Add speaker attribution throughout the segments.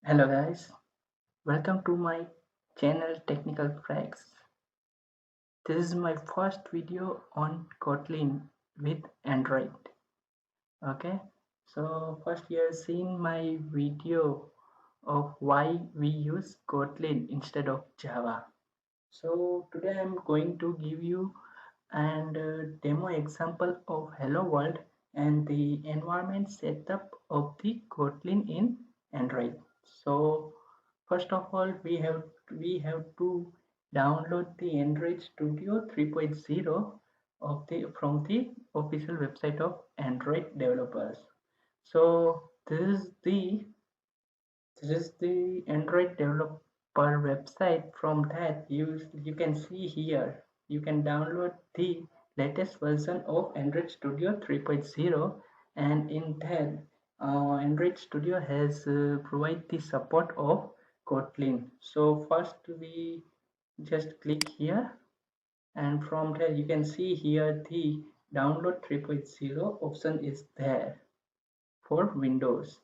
Speaker 1: Hello guys, welcome to my channel Technical Cracks. This is my first video on Kotlin with Android. Okay, so first you have seen my video of why we use Kotlin instead of Java. So today I'm going to give you and demo example of Hello World and the environment setup of the Kotlin in Android. So first of all we have to download the Android Studio 3.0 of the from the official website of Android developers. So this is the Android developer website. From that you can see here you can download the latest version of Android Studio 3.0, and in that Android Studio has provide the support of Kotlin. So first we just click here, and from there you can see here the download 3.0 option is there for Windows.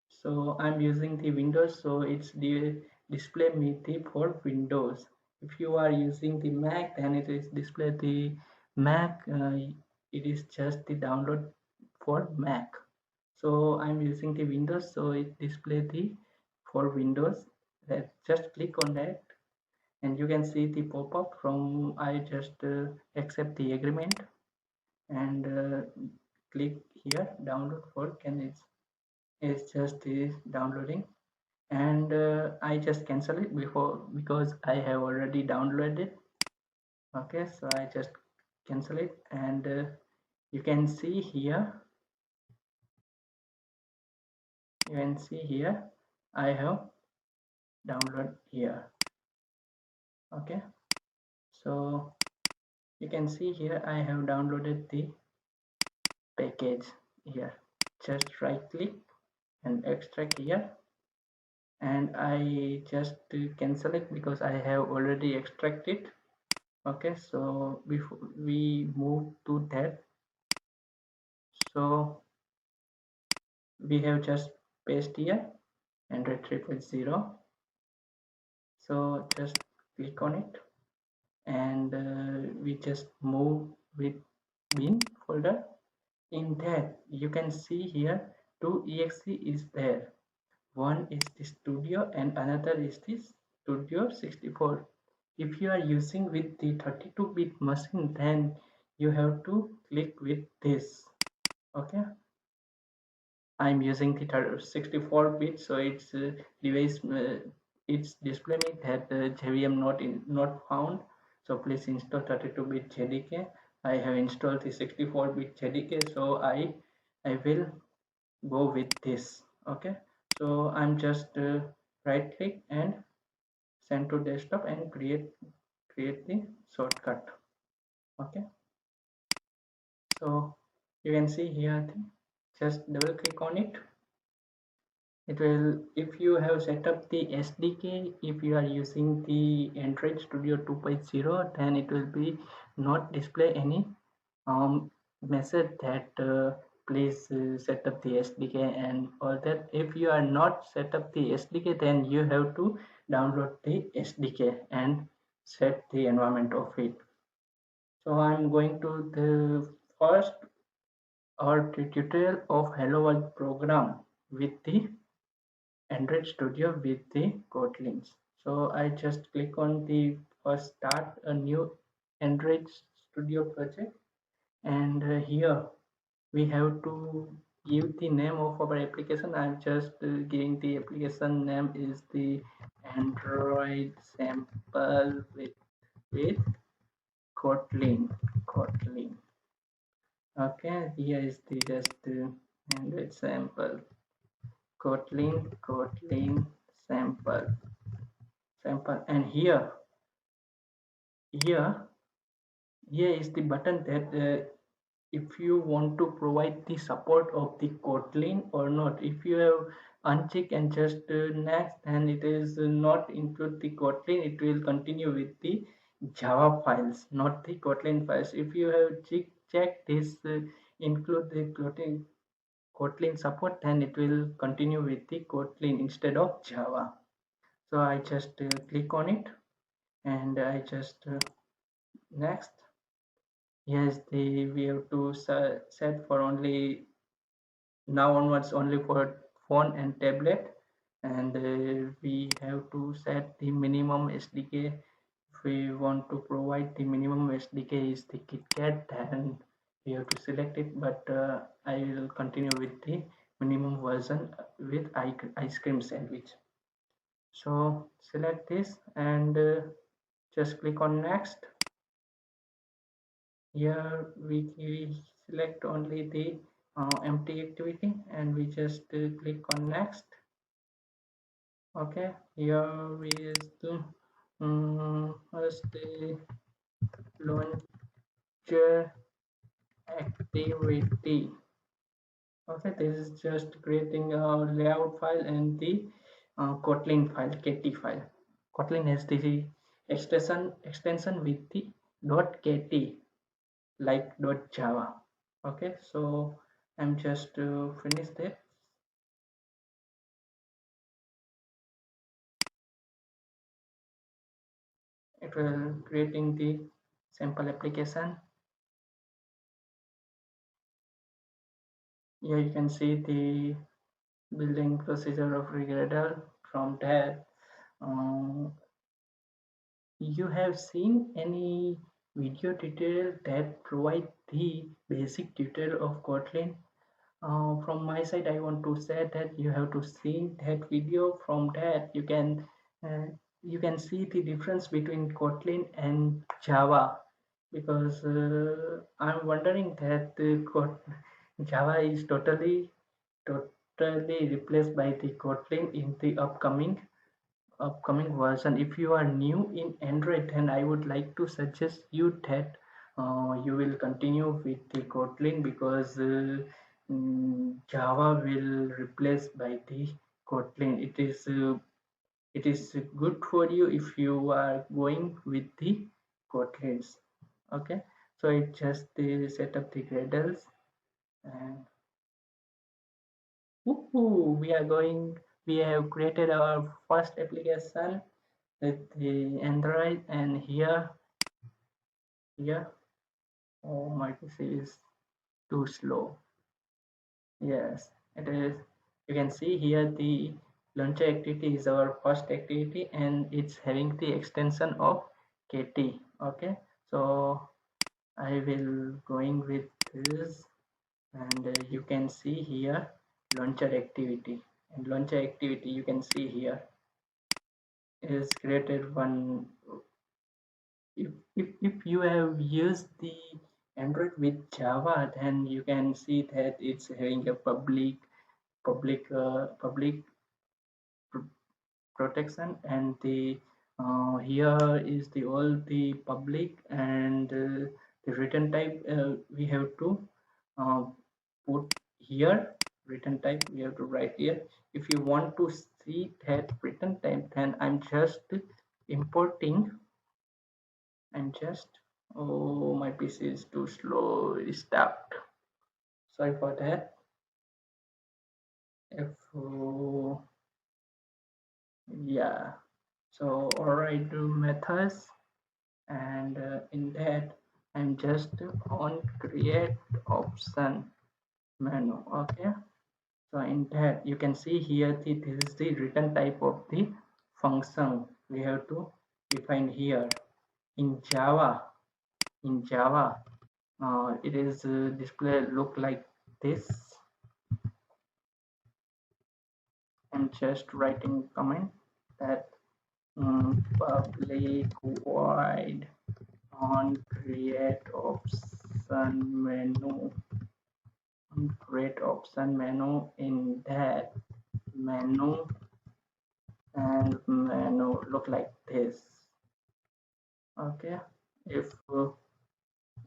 Speaker 1: So I'm using the Windows, so it's the display me the for Windows. If you are using the Mac, then it is display the Mac. It is just the download for Mac. So I'm using the Windows, so it display the for Windows. Just click on that, and you can see the pop-up from I just accept the agreement, and click here download for can it's just is downloading, and I just cancel it before because I have already downloaded. Okay, so I just cancel it, and you can see here you can see here I have download here. Okay, so you can see here I have downloaded the package here. Just right click and extract here, and I just cancel it because I have already extracted. Okay, so before we move to that, so we have just paste here Android 3.0. So just click on it, and we just move with bin folder. In that you can see here two exe is there. One is the Studio and another is the Studio 64. If you are using with the 32-bit machine, then you have to click with this. Okay, I'm using the 64-bit, so it's device it's display me that JVM not found. So please install 32-bit JDK. I have installed the 64-bit JDK, so I will go with this. Okay, so I'm just right click and send to desktop and create the shortcut. Okay, so you can see here, just double click on it. It will, if you have set up the SDK, if you are using the Android Studio 2.0, then it will be not display any message that please set up the SDK and all that. If you are not set up the SDK, then you have to download the SDK and set the environment of it. So I'm going to the first or tutorial of Hello World program with the Android Studio with the Kotlin. So I just click on the first start a new Android Studio project, and here we have to give the name of our application. I'm just giving the application name is the Android sample with Kotlin. Okay, here is the just Android Kotlin sample, and here here is the button that if you want to provide the support of the Kotlin or not. If you have uncheck and just next, then it is not include the Kotlin, it will continue with the Java files, not the Kotlin files. If you have check this include the Kotlin support, then it will continue with the Kotlin instead of Java. So I just click on it, and I just next. Yes, we have to set for only now onwards only for phone and tablet, and we have to set the minimum SDK. If we want to provide the minimum SDK is the KitKat, then we have to select it, but I will continue with the minimum version with ice cream sandwich. So select this and just click on next. Here we select only the empty activity, and we just click on next. Okay, here is the first the launcher activity. Okay, this is just creating a layout file and the Kotlin file, kt file. Kotlin has the extension with the .kt like .java. Okay, so I'm just finish that. It will creating the sample application. Here you can see the building procedure of regradle. From that, um, you have seen any video tutorial that provide the basic tutorial of Kotlin. From my side, I want to say that you have to see that video. From that, you can see the difference between Kotlin and Java, because I'm wondering that Java is totally replaced by the Kotlin in the upcoming version. If you are new in Android, then I would like to suggest you that you will continue with the Kotlin, because Java will replace by the Kotlin. It is good for you if you are going with the Kotlins. Okay, so it just set up the gradles, and woohoo, we have created our first application with the Android. And here, oh, my PC is too slow. Yes, it is. You can see here the launcher activity is our first activity, and it's having the extension of KT. Okay, so I will going with this, and you can see here launcher activity. And launcher activity, you can see here, is created one. If you have used the Android with Java, then you can see that it's having a public protection, and the here is the all the public, and the return type we have to uh, put here. Return type we have to write here. If you want to see that return type, then I'm just importing. And just, oh, my PC is too slow, restart. Sorry for that. If yeah, so alright, do methods, and in that I'm just on create option menu. Okay, so in that you can see here this is the return type of the function we have to define here. In Java, it is display look like this. I'm just writing comment that public void on create option menu. In that menu, and menu look like this. Okay, if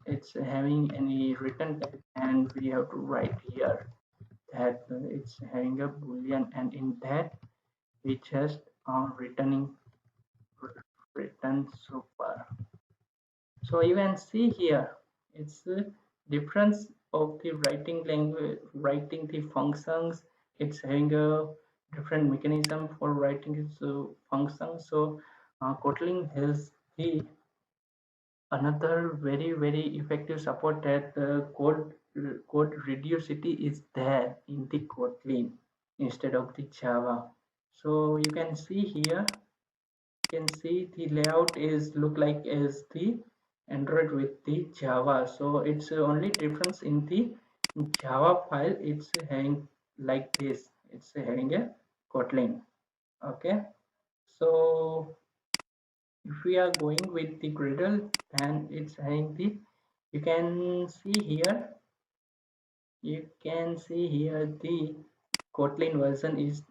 Speaker 1: it's having any written text, and we have to write here that it's having a boolean, and in that we just returning return super. So you can see here it's a difference of the writing language, writing the functions. It's having a different mechanism for writing its functions. So Kotlin has the another very effective support that code reducivity is there in the Kotlin instead of the Java. So you can see here, you can see the layout is look like as the Android with the Java. So it's only difference in the Java file. It's having like this. It's having a Kotlin. Okay. So if we are going with the Gradle, then it's having the. You can see here. You can see here the Kotlin version is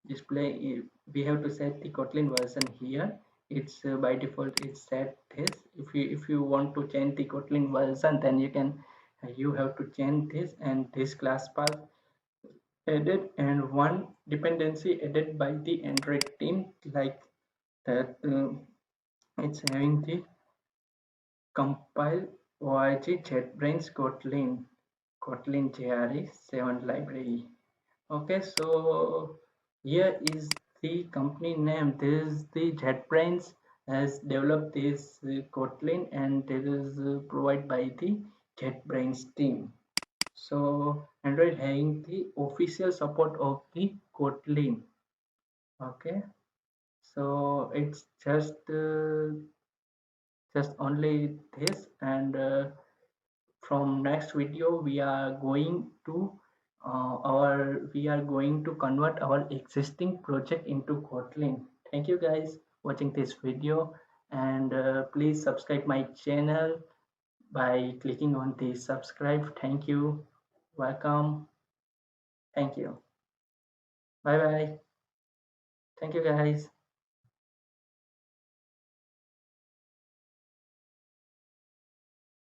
Speaker 1: display. We have to set the Kotlin version here. It's by default it's set this. If you want to change the Kotlin version, then you have to change this, and this class path added and one dependency added by the Android team, like that. It's having the compile org JetBrains Kotlin JRE 7 library. Okay, so here is the company name. This is the JetBrains has developed this Kotlin, and it is provided by the JetBrains team. So Android having the official support of the Kotlin. Okay, so it's just only this, and from next video we are going to we are going to convert our existing project into Kotlin. Thank you guys watching this video, and please subscribe my channel by clicking on the subscribe. Thank you. Welcome. Thank you. Bye bye. Thank you guys.